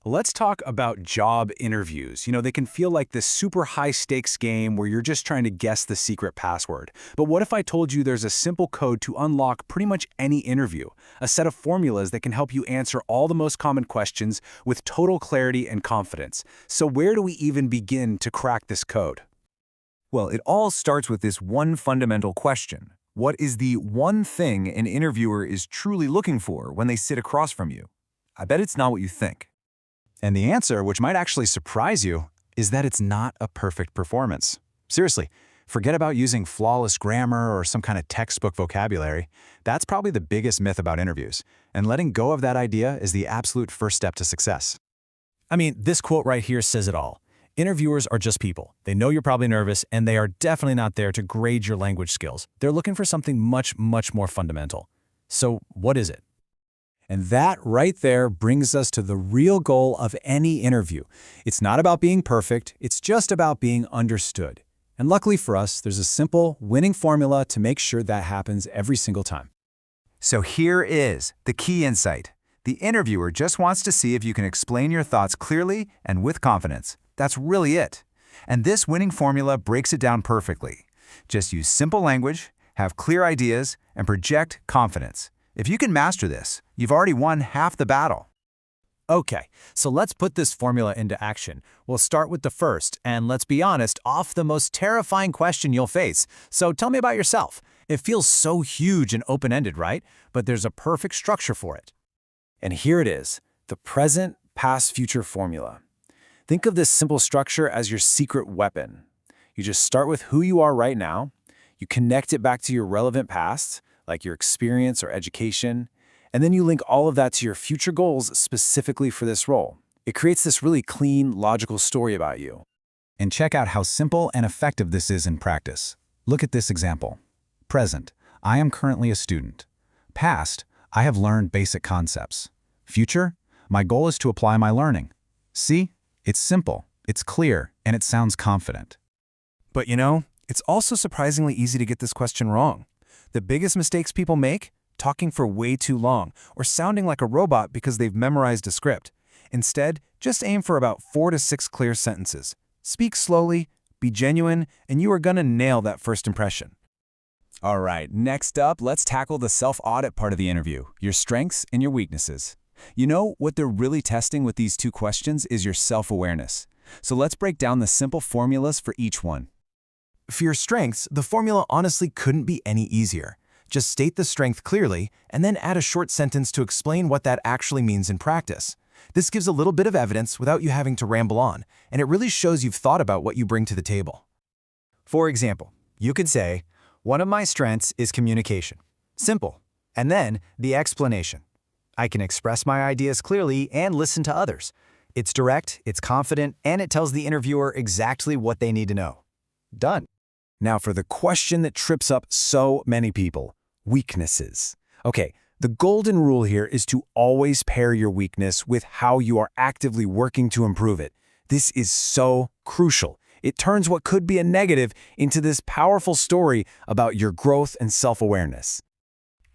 Let's talk about job interviews. They can feel like this super high stakes game where you're just trying to guess the secret password. But what if I told you there's a simple code to unlock pretty much any interview? A set of formulas that can help you answer all the most common questions with total clarity and confidence. So where do we even begin to crack this code? Well, it all starts with this one fundamental question. What is the one thing an interviewer is truly looking for when they sit across from you? I bet it's not what you think. And the answer, which might actually surprise you, is that it's not a perfect performance. Seriously, forget about using flawless grammar or some kind of textbook vocabulary. That's probably the biggest myth about interviews. And letting go of that idea is the absolute first step to success. I mean, this quote right here says it all. Interviewers are just people. They know you're probably nervous, and they are definitely not there to grade your language skills. They're looking for something much, much more fundamental. So what is it? And that right there brings us to the real goal of any interview. It's not about being perfect, it's just about being understood. And luckily for us, there's a simple, winning formula to make sure that happens every single time. So here is the key insight. The interviewer just wants to see if you can explain your thoughts clearly and with confidence. That's really it. And this winning formula breaks it down perfectly. Just use simple language, have clear ideas, and project confidence. If you can master this, you've already won half the battle. Okay, so let's put this formula into action. We'll start with the first, and let's be honest, off the most terrifying question you'll face. So tell me about yourself. It feels so huge and open-ended, right? But there's a perfect structure for it. And here it is, the present, past, future formula. Think of this simple structure as your secret weapon. You just start with who you are right now, you connect it back to your relevant past, like your experience or education, and then you link all of that to your future goals specifically for this role. It creates this really clean, logical story about you. And check out how simple and effective this is in practice. Look at this example. Present, I am currently a student. Past, I have learned basic concepts. Future, my goal is to apply my learning. See? It's simple, it's clear, and it sounds confident. But it's also surprisingly easy to get this question wrong. The biggest mistakes people make? Talking for way too long, or sounding like a robot because they've memorized a script. Instead, just aim for about 4 to 6 clear sentences. Speak slowly, be genuine, and you are gonna nail that first impression. All right, next up, let's tackle the self-audit part of the interview, your strengths and your weaknesses. What they're really testing with these two questions is your self-awareness. So let's break down the simple formulas for each one. For your strengths, the formula honestly couldn't be any easier. Just state the strength clearly, and then add a short sentence to explain what that actually means in practice. This gives a little bit of evidence without you having to ramble on, and it really shows you've thought about what you bring to the table. For example, you could say, one of my strengths is communication. Simple. And then the explanation. I can express my ideas clearly and listen to others. It's direct, it's confident, and it tells the interviewer exactly what they need to know. Done. Now for the question that trips up so many people, weaknesses. Okay, the golden rule here is to always pair your weakness with how you are actively working to improve it. This is so crucial. It turns what could be a negative into this powerful story about your growth and self-awareness.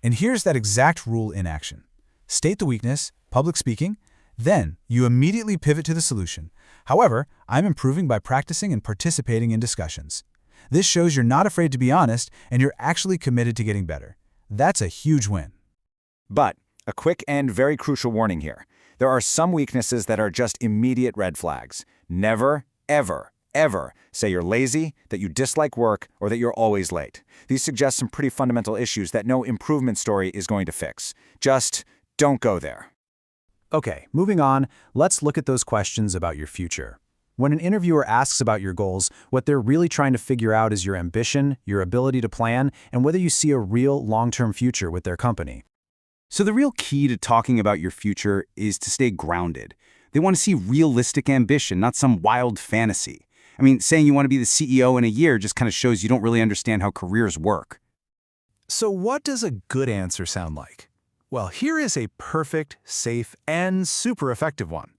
And here's that exact rule in action. State the weakness, public speaking, then you immediately pivot to the solution. However, I'm improving by practicing and participating in discussions. This shows you're not afraid to be honest and you're actually committed to getting better. That's a huge win. But a quick and very crucial warning here. There are some weaknesses that are just immediate red flags. Never, ever, ever say you're lazy, that you dislike work, or that you're always late. These suggest some pretty fundamental issues that no improvement story is going to fix. Just don't go there. Okay, moving on, let's look at those questions about your future. When an interviewer asks about your goals, what they're really trying to figure out is your ambition, your ability to plan, and whether you see a real long-term future with their company. So the real key to talking about your future is to stay grounded. They want to see realistic ambition, not some wild fantasy. I mean, saying you want to be the CEO in a year just kind of shows you don't really understand how careers work. So what does a good answer sound like? Well, here is a perfect, safe, and super effective one.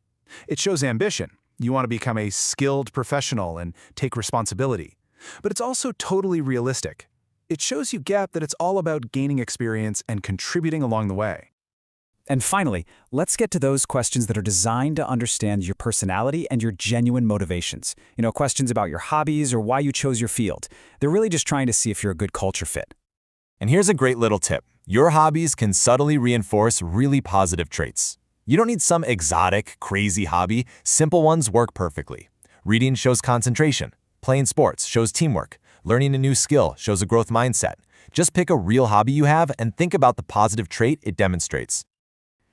It shows ambition. You want to become a skilled professional and take responsibility. But it's also totally realistic. It shows you get that it's all about gaining experience and contributing along the way. And finally, let's get to those questions that are designed to understand your personality and your genuine motivations. Questions about your hobbies or why you chose your field. They're really just trying to see if you're a good culture fit. And here's a great little tip. Your hobbies can subtly reinforce really positive traits. You don't need some exotic, crazy hobby. Simple ones work perfectly. Reading shows concentration. Playing sports shows teamwork. Learning a new skill shows a growth mindset. Just pick a real hobby you have and think about the positive trait it demonstrates.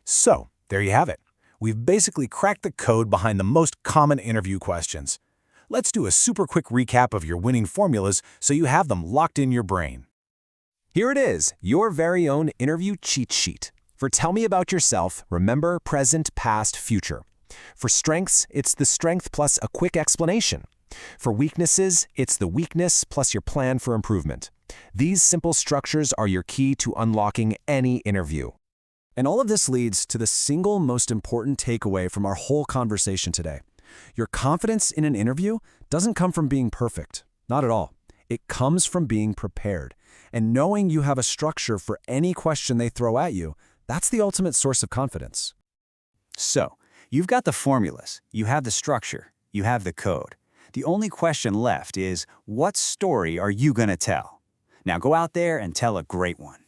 So, there you have it. We've basically cracked the code behind the most common interview questions. Let's do a super quick recap of your winning formulas so you have them locked in your brain. Here it is, your very own interview cheat sheet. For tell me about yourself, remember present, past, future. For strengths, it's the strength plus a quick explanation. For weaknesses, it's the weakness plus your plan for improvement. These simple structures are your key to unlocking any interview. And all of this leads to the single most important takeaway from our whole conversation today. Your confidence in an interview doesn't come from being perfect. Not at all. It comes from being prepared. And knowing you have a structure for any question they throw at you, that's the ultimate source of confidence. So, you've got the formulas, you have the structure, you have the code. The only question left is, what story are you going to tell? Now go out there and tell a great one.